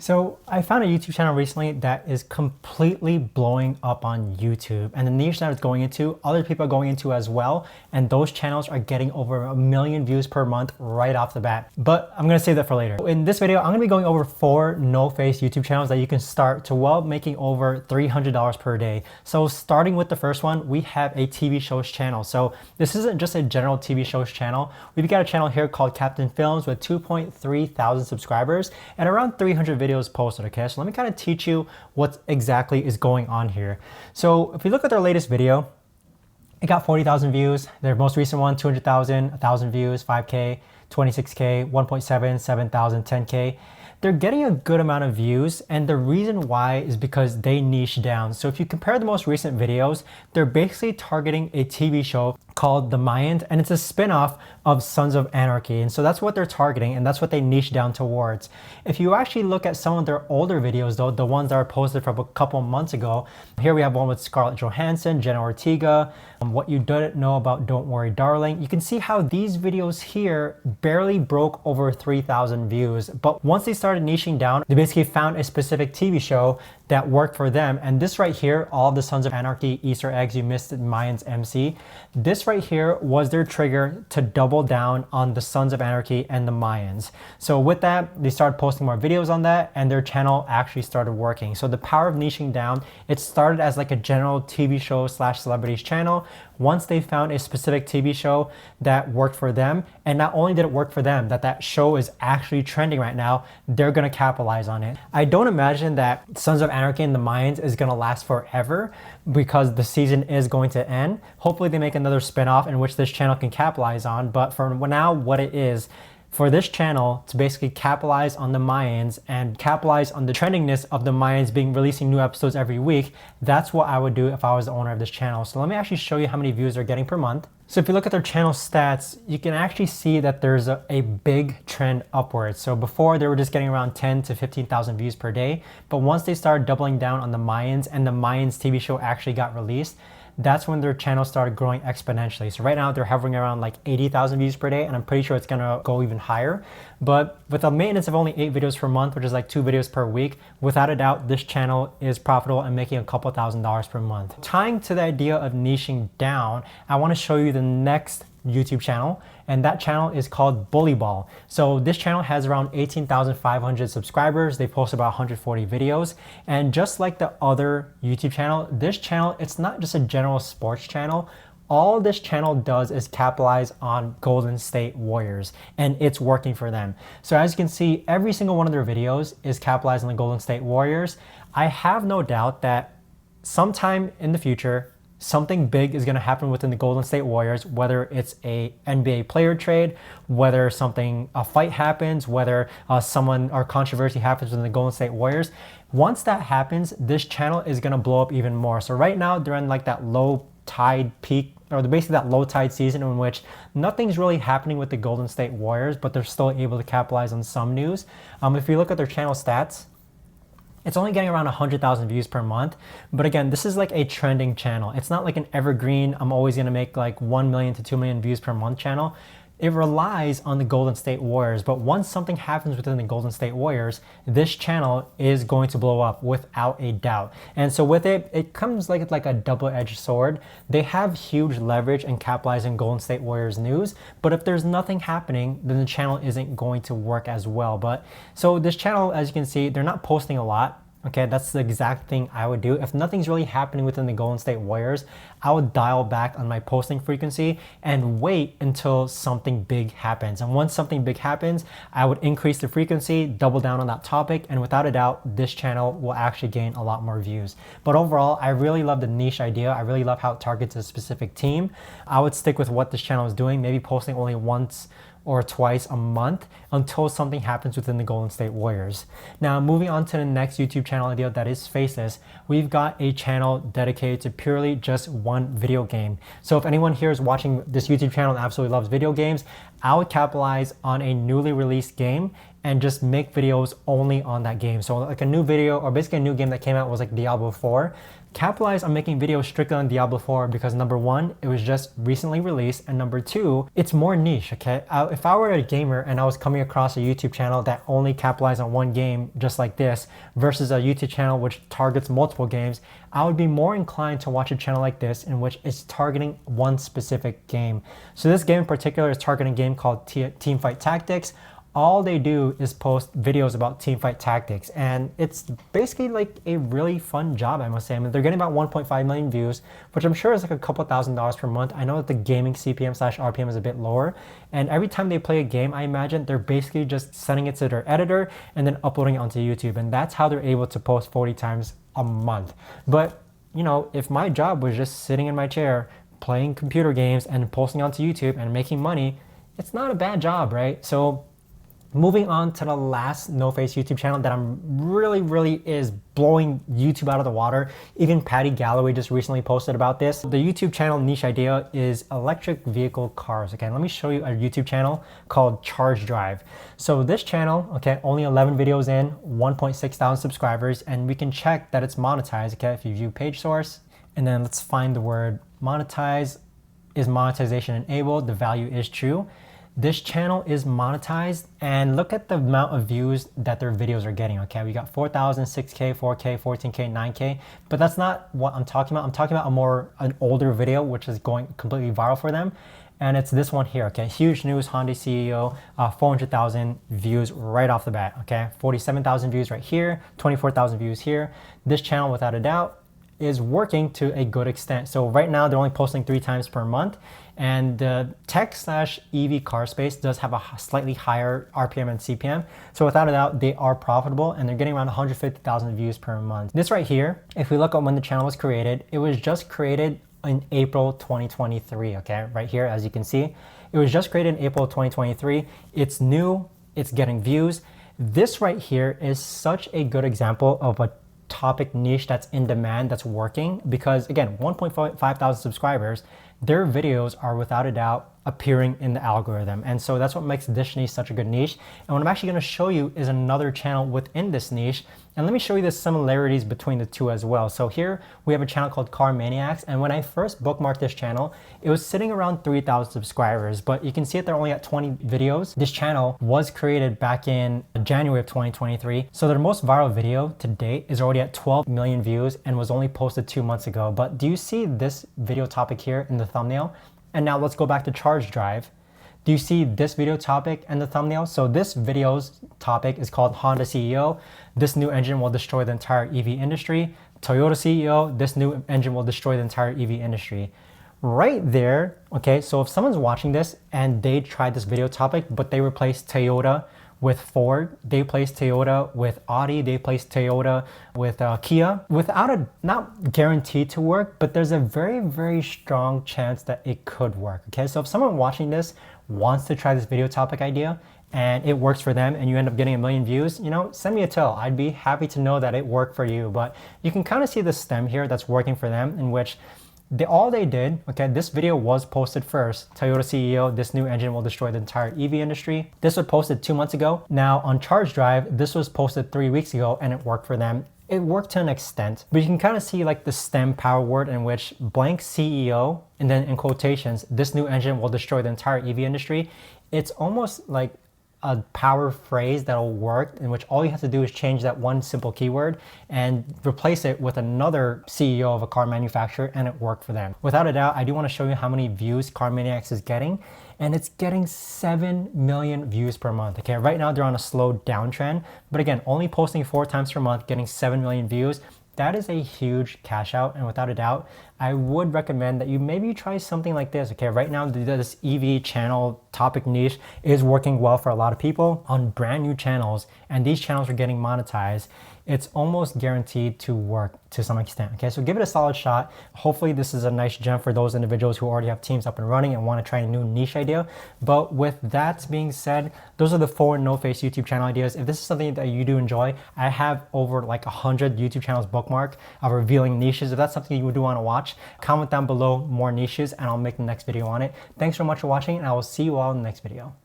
So I found a YouTube channel recently that is completely blowing up on YouTube, and the niche that it's going into, other people are going into as well, and those channels are getting over 1 million views per month right off the bat. But I'm gonna save that for later. In this video, I'm gonna be going over 4 no-face YouTube channels that you can start to making over $300 per day. So starting with the first one, we have a TV shows channel. So this isn't just a general TV shows channel. We've got a channel here called Captain Films with 2.3 thousand subscribers and around 300 videos posted. Okay, so let me kind of teach you what exactly is going on here. So if you look at their latest video, it got 40,000 views. Their most recent one, 200,000, 1,000 views, 5K, 26K, 1.7, 7,000, 10K. They're getting a good amount of views, and the reason why is because they niche down. So if you compare the most recent videos, they're basically targeting a TV show called The Mayans, and it's a spin-off of Sons of Anarchy. And so that's what they're targeting, and that's what they niche down towards. If you actually look at some of their older videos though, the ones that are posted from a couple months ago, here we have one with Scarlett Johansson, Jenna Ortega, What You Didn't Know About Don't Worry Darling. You can see how these videos here barely broke over 3,000 views. But once they started niching down, they basically found a specific TV show that worked for them. And this right here, all the Sons of Anarchy Easter eggs you missed at Mayans MC, this right here was their trigger to double down on the Sons of Anarchy and the Mayans. So with that, they started posting more videos on that, and their channel actually started working. So the power of niching down, it started as like a general TV show slash celebrities channel. Once they found a specific TV show that worked for them, and not only did it work for them, that show is actually trending right now, they're gonna capitalize on it. I don't imagine that Sons of Anarchy and the Mayans is gonna last forever because the season is going to end. Hopefully they make another spin-off in which this channel can capitalize on, but for now, what it is, for this channel to basically capitalize on the Mayans and capitalize on the trendingness of the Mayans releasing new episodes every week, that's what I would do if I was the owner of this channel. So let me actually show you how many views they're getting per month. So if you look at their channel stats, you can actually see that there's a big trend upwards. So before they were just getting around 10 to 15,000 views per day, but once they started doubling down on the Mayans and the Mayans TV show actually got released, that's when their channel started growing exponentially. So right now they're hovering around like 80,000 views per day, and I'm pretty sure it's gonna go even higher. But with a maintenance of only 8 videos per month, which is like 2 videos per week, without a doubt, this channel is profitable and making a couple $1,000s per month. Tying to the idea of niching down, I wanna show you the next YouTube channel, and that channel is called Bully Ball. So this channel has around 18,500 subscribers. They post about 140 videos, and just like the other YouTube channel, this channel, it's not just a general sports channel. All this channel does is capitalize on Golden State Warriors, and it's working for them. So as you can see, every single one of their videos is capitalizing on the Golden State Warriors. I have no doubt that sometime in the future, something big is going to happen within the Golden State Warriors, whether it's a NBA player trade, whether a fight happens, whether someone or controversy happens within the Golden State Warriors. Once that happens, this channel is going to blow up even more. So right now they're in like that low tide peak, or basically that low tide season in which nothing's really happening with the Golden State Warriors, but they're still able to capitalize on some news. If you look at their channel stats, it's only getting around 100,000 views per month. But again, this is like a trending channel. It's not like an evergreen, I'm always gonna make like 1 million to 2 million views per month channel. It relies on the Golden State Warriors, but once something happens within the Golden State Warriors, this channel is going to blow up without a doubt. And so with it, it comes like a double-edged sword. They have huge leverage in capitalizing Golden State Warriors news, but if there's nothing happening, then the channel isn't going to work as well. But so this channel, as you can see, they're not posting a lot. Okay, that's the exact thing I would do. If nothing's really happening within the Golden State Warriors, I would dial back on my posting frequency and wait until something big happens. And once something big happens, I would increase the frequency, double down on that topic, and without a doubt, this channel will actually gain a lot more views. But overall, I really love the niche idea. I really love how it targets a specific team. I would stick with what this channel is doing, maybe posting only once or twice a month until something happens within the Golden State Warriors. Now, moving on to the next YouTube channel idea that is Faceless, we've got a channel dedicated to purely just one video game. So if anyone here is watching this YouTube channel and absolutely loves video games, I would capitalize on a newly released game and just make videos only on that game. So like a new video, or basically a new game that came out was like Diablo 4. Capitalize on making videos strictly on Diablo 4 because number one, it was just recently released, and number two, it's more niche, okay? If I were a gamer and I was coming across a YouTube channel that only capitalized on one game just like this versus a YouTube channel which targets multiple games, I would be more inclined to watch a channel like this in which it's targeting one specific game. So this game in particular is targeting a game called Teamfight Tactics. All they do is post videos about teamfight tactics, and it's basically like a really fun job, I must say. I mean, they're getting about 1.5 million views, which I'm sure is like a couple $1,000s per month. I know that the gaming CPM/RPM is a bit lower, and every time they play a game, I imagine they're basically just sending it to their editor and then uploading it onto YouTube, and that's how they're able to post 40 times a month. But you know, if my job was just sitting in my chair playing computer games and posting onto YouTube and making money, it's not a bad job, right? So moving on to the last no-face YouTube channel that I'm really is blowing YouTube out of the water. Even Patty Galloway just recently posted about this. The YouTube channel niche idea is electric vehicle cars. Okay, let me show you a YouTube channel called Charge Drive. So this channel, okay, only 11 videos in, 1.6 thousand subscribers, and we can check that it's monetized. Okay, if you view page source, and then let's find the word monetize. Is monetization enabled? The value is true. This channel is monetized, and look at the amount of views that their videos are getting. Okay, we got 4,000, 6K, 4K, 14K, 9K, but that's not what I'm talking about. I'm talking about an older video which is going completely viral for them, and it's this one here. Okay, huge news, Honda CEO, 400,000 views right off the bat. Okay, 47,000 views right here, 24,000 views here. This channel, without a doubt, is working to a good extent. So right now they're only posting 3 times per month, and the tech/EV car space does have a slightly higher RPM and CPM. So without a doubt, they are profitable, and they're getting around 150,000 views per month. This right here, if we look at when the channel was created, it was just created in April 2023, okay? Right here, as you can see, it was just created in April 2023. It's new, it's getting views. This right here is such a good example of a topic niche that's in demand, that's working, because again, 1.5 thousand subscribers, their videos are without a doubt appearing in the algorithm. And so that's what makes this niche such a good niche. And what I'm actually going to show you is another channel within this niche. And let me show you the similarities between the two as well. So here we have a channel called Car Maniacs. And when I first bookmarked this channel, it was sitting around 3,000 subscribers, but you can see that they're only at 20 videos. This channel was created back in January of 2023. So their most viral video to date is already at 12 million views and was only posted 2 months ago. But do you see this video topic here in the thumbnail? And now let's go back to Charge Drive. Do you see this video topic and the thumbnail? So this video's topic is called Honda CEO. This new engine will destroy the entire EV industry. Toyota CEO, this new engine will destroy the entire EV industry. Right there, okay, so if someone's watching this and they tried this video topic, but they replaced Toyota with Ford, they placed Toyota with Audi, they placed Toyota with Kia, not guaranteed to work, but there's a very strong chance that it could work. Okay, so if someone watching this wants to try this video topic idea and it works for them and you end up getting 1 million views, you know, send me a tell. I'd be happy to know that it worked for you. But you can kind of see the stem here that's working for them, in which all they did, okay, this video was posted first. Toyota CEO, this new engine will destroy the entire EV industry. This was posted 2 months ago. Now on Charge Drive, this was posted 3 weeks ago and it worked for them. It worked to an extent, but you can kind of see like the stem power word, in which blank CEO, and then in quotations, this new engine will destroy the entire EV industry. It's almost like a power phrase that'll work, in which all you have to do is change that one simple keyword and replace it with another CEO of a car manufacturer, and it worked for them. Without a doubt, I do want to show you how many views Car Maniacs is getting, and it's getting 7 million views per month. Okay, right now they're on a slow downtrend, but again, only posting 4 times per month, getting 7 million views. That is a huge cash out, and without a doubt, I would recommend that you maybe try something like this. Okay, right now this EV channel topic niche is working well for a lot of people on brand new channels, and these channels are getting monetized. it's almost guaranteed to work to some extent. Okay, so give it a solid shot. Hopefully this is a nice gem for those individuals who already have teams up and running and want to try a new niche idea. But with that being said, those are the 4 no-face YouTube channel ideas. If this is something that you do enjoy, I have over like 100 YouTube channels bookmarked of revealing niches. If that's something you do want to watch, comment down below more niches and I'll make the next video on it. Thanks so much for watching, and I will see you all in the next video.